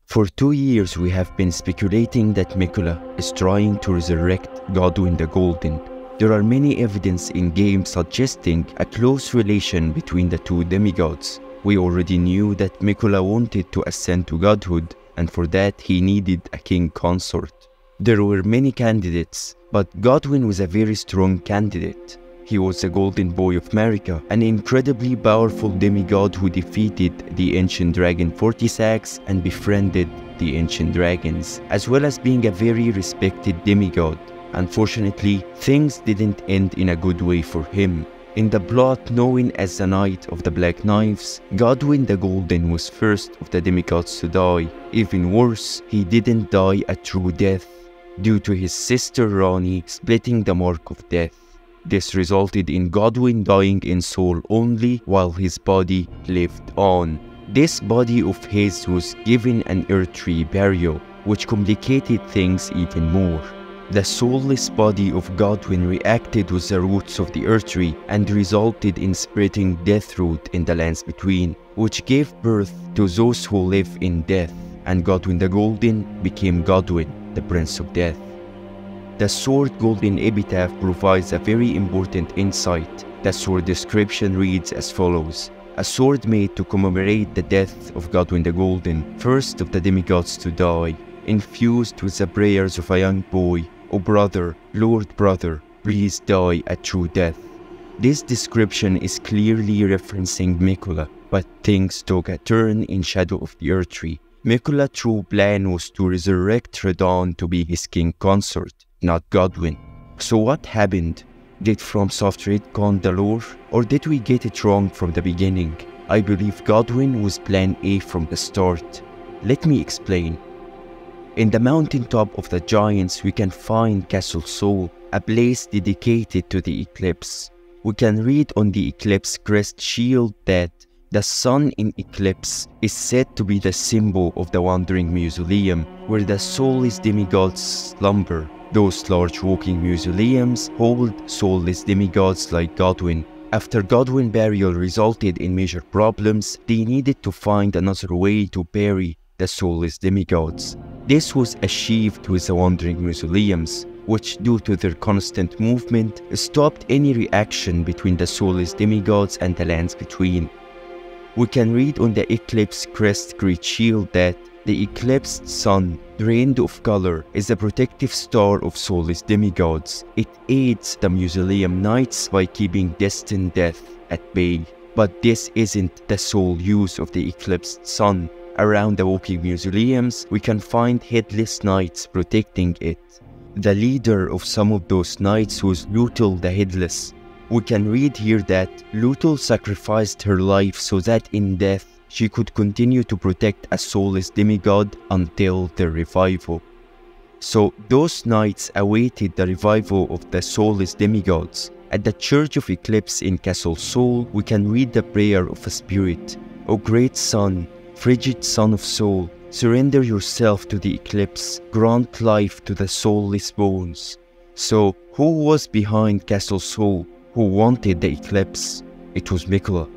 For 2 years we have been speculating that Miquella is trying to resurrect Godwyn the Golden. There are many evidence in game suggesting a close relation between the two demigods. We already knew that Miquella wanted to ascend to godhood, and for that he needed a king consort. There were many candidates, but Godwyn was a very strong candidate. He was the golden boy of Marika, an incredibly powerful demigod who defeated the ancient dragon Fortisax and befriended the ancient dragons, as well as being a very respected demigod. Unfortunately, things didn't end in a good way for him. In the plot known as the Night of the Black Knives, Godwyn the Golden was first of the demigods to die. Even worse, he didn't die a true death, due to his sister Ranni splitting the mark of death. This resulted in Godwyn dying in soul only while his body lived on. This body of his was given an Erdtree burial, which complicated things even more. The soulless body of Godwyn reacted with the roots of the Erdtree and resulted in spreading deathroot in the lands between, which gave birth to those who live in death, and Godwyn the Golden became Godwyn, the Prince of Death. The sword golden epitaph provides a very important insight. The sword description reads as follows: a sword made to commemorate the death of Godwyn the Golden, first of the demigods to die, infused with the prayers of a young boy. O brother, Lord brother, please die a true death. This description is clearly referencing Miquella, but things took a turn in Shadow of the Erdtree. Miquella's true plan was to resurrect Radahn to be his king consort, not Godwyn. So what happened? Did Fromsoft retcon the lore, or did we get it wrong from the beginning? I believe Godwyn was plan A from the start. Let me explain. In the mountaintop of the giants we can find Castle Sol, a place dedicated to the eclipse. We can read on the eclipse crest shield that the sun in eclipse is said to be the symbol of the wandering mausoleum, where the soulless demigods slumber. Those large walking mausoleums hold soulless demigods like Godwyn. After Godwyn's burial resulted in major problems, they needed to find another way to bury the soulless demigods. This was achieved with the wandering mausoleums, which due to their constant movement stopped any reaction between the soulless demigods and the lands between. We can read on the eclipse crest great shield that the eclipsed sun, drained of color, is the protective star of soulless demigods. It aids the mausoleum knights by keeping destined death at bay. But this isn't the sole use of the eclipsed sun. Around the walking mausoleums, we can find headless knights protecting it. The leader of some of those knights was Lutel the Headless. We can read here that Lutel sacrificed her life so that in death she could continue to protect a soulless demigod until their revival. So those knights awaited the revival of the soulless demigods. At the Church of Eclipse in Castle Sol, we can read the prayer of a spirit. O great sun, frigid son of soul, surrender yourself to the eclipse, grant life to the soulless bones. So who was behind Castle Sol? Who wanted the eclipse? It was Miquella.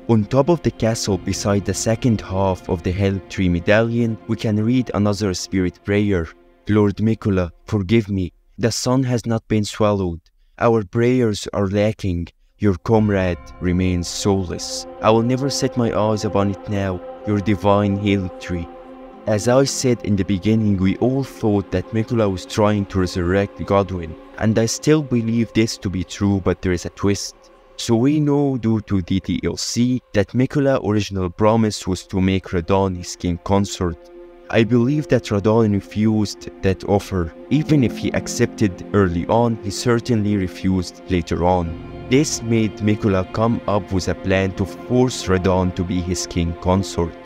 On top of the castle, beside the second half of the Erdtree medallion, we can read another spirit prayer. Lord Miquella, forgive me. The sun has not been swallowed. Our prayers are lacking. Your comrade remains soulless. I will never set my eyes upon it now, your divine Erdtree. As I said in the beginning, we all thought that Miquella was trying to resurrect Godwyn, and I still believe this to be true, but there is a twist. So we know due to the DLC that Miquella's original promise was to make Radahn his king consort. I believe that Radahn refused that offer. Even if he accepted early on, he certainly refused later on. This made Miquella come up with a plan to force Radahn to be his king consort.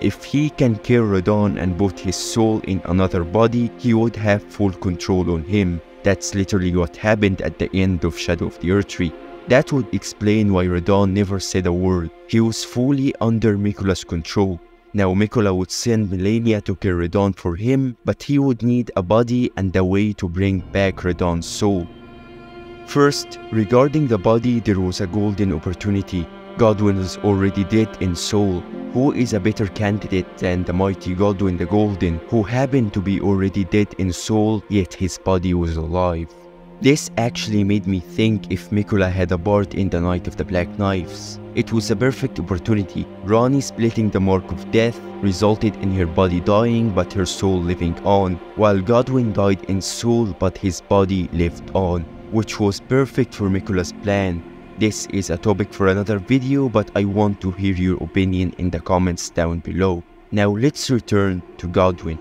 If he can kill Radahn and put his soul in another body, he would have full control on him. That's literally what happened at the end of Shadow of the Erdtree. That would explain why Radahn never said a word. He was fully under Miquella's control. Now Miquella would send Malenia to kill Radahn for him, but he would need a body and a way to bring back Radahn's soul. First, regarding the body, there was a golden opportunity. Godwyn is already dead in soul. Who is a better candidate than the mighty Godwyn the Golden, who happened to be already dead in soul, yet his body was alive? This actually made me think if Miquella had a part in the Night of the Black Knives. It was a perfect opportunity. Ranni splitting the mark of death resulted in her body dying but her soul living on, while Godwyn died in soul but his body lived on, which was perfect for Miquella's plan. This is a topic for another video, but I want to hear your opinion in the comments down below. Now let's return to Godwyn.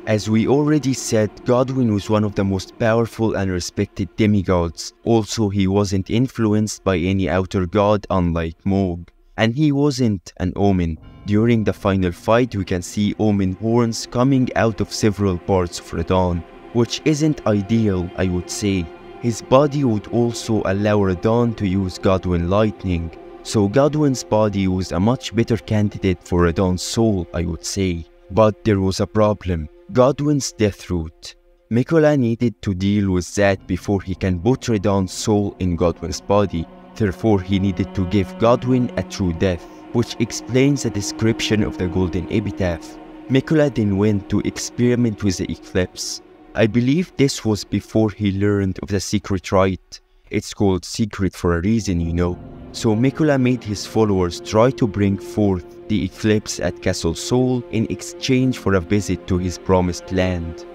As we already said, Godwyn was one of the most powerful and respected demigods. Also, he wasn't influenced by any outer god unlike Mohg. And he wasn't an omen. During the final fight, we can see omen horns coming out of several parts of Radahn, which isn't ideal, I would say. His body would also allow Radahn to use Godwyn lightning. So Godwyn's body was a much better candidate for Radahn's soul, I would say. But there was a problem. Godwyn's death route. Miquella needed to deal with that before he can put Radahn's soul in Godwyn's body. Therefore, he needed to give Godwyn a true death, which explains the description of the Golden Epitaph. Miquella then went to experiment with the eclipse. I believe this was before he learned of the secret rite. It's called secret for a reason, you know. So Miquella made his followers try to bring forth the eclipse at Castle Sol in exchange for a visit to his promised land.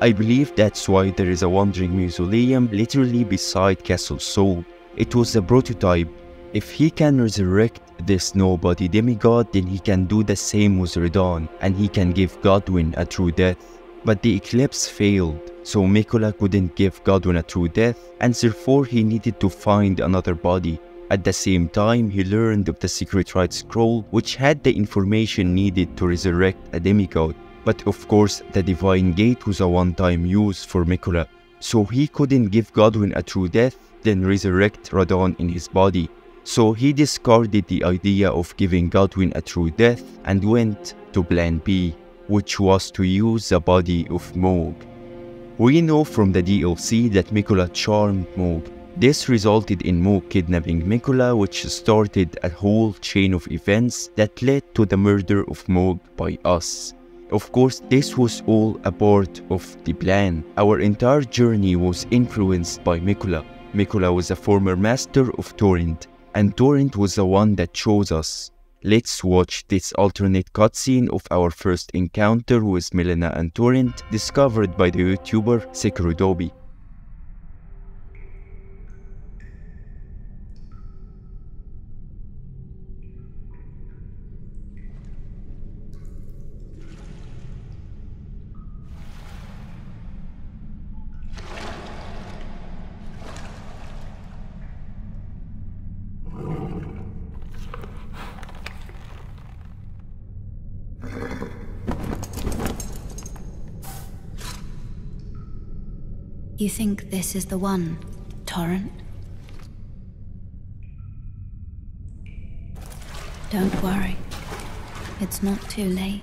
I believe that's why there is a wandering mausoleum literally beside Castle Sol. It was a prototype. If he can resurrect this nobody demigod, then he can do the same with Radahn, and he can give Godwyn a true death. But the eclipse failed, so Miquella couldn't give Godwyn a true death, and therefore he needed to find another body. At the same time, he learned of the secret rite scroll, which had the information needed to resurrect a demigod. But of course, the divine gate was a one-time use for Miquella, so he couldn't give Godwyn a true death, then resurrect Radahn in his body. So he discarded the idea of giving Godwyn a true death and went to plan B, which was to use the body of Mohg. We know from the DLC that Miquella charmed Mohg. This resulted in Mohg kidnapping Miquella, which started a whole chain of events that led to the murder of Mohg by us. Of course, this was all a part of the plan. Our entire journey was influenced by Miquella. Miquella was a former master of Torrent, and Torrent was the one that chose us. Let's watch this alternate cutscene of our first encounter with Miquella and Torrent, discovered by the YouTuber Sekrudobi. You think this is the one, Torrent? Don't worry. It's not too late.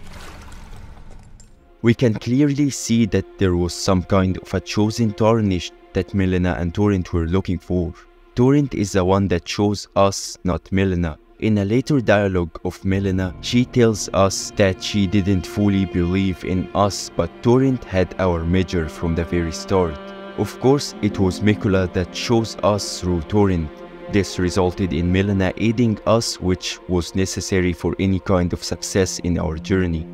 We can clearly see that there was some kind of a chosen tarnished that Miquella and Torrent were looking for. Torrent is the one that chose us, not Miquella. In a later dialogue of Miquella, she tells us that she didn't fully believe in us, but Torrent had our measure from the very start. Of course, it was Miquella that chose us through Torrent. This resulted in Miquella aiding us, which was necessary for any kind of success in our journey.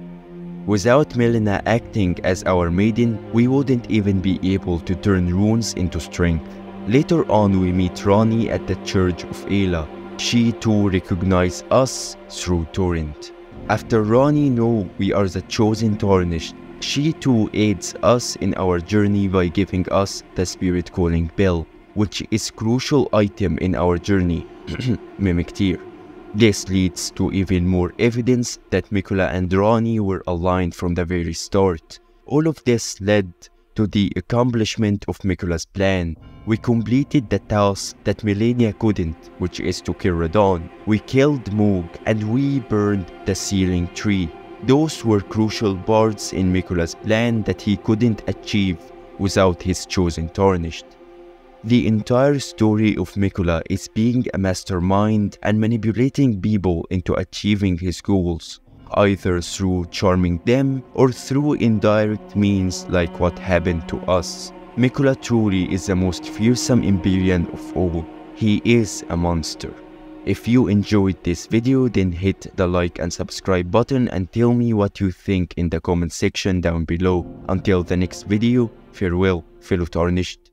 Without Miquella acting as our maiden, we wouldn't even be able to turn runes into strength. Later on, we meet Ranni at the Church of Ela. She too recognizes us through Torrent. After Ranni knows we are the chosen tarnished, she too aids us in our journey by giving us the spirit calling bell, which is a crucial item in our journey, Mimic Tear. This leads to even more evidence that Miquella and Ranni were aligned from the very start. All of this led to the accomplishment of Miquella's plan. We completed the task that Millennia couldn't, which is to kill Radahn. We killed Mohg and we burned the sealing tree. Those were crucial parts in Miquella's plan that he couldn't achieve without his chosen tarnished. The entire story of Miquella is being a mastermind and manipulating people into achieving his goals, either through charming them or through indirect means like what happened to us. Miquella truly is the most fearsome Empyrean of all. He is a monster. If you enjoyed this video, then hit the like and subscribe button and tell me what you think in the comment section down below. Until the next video, farewell, fellow Tarnished.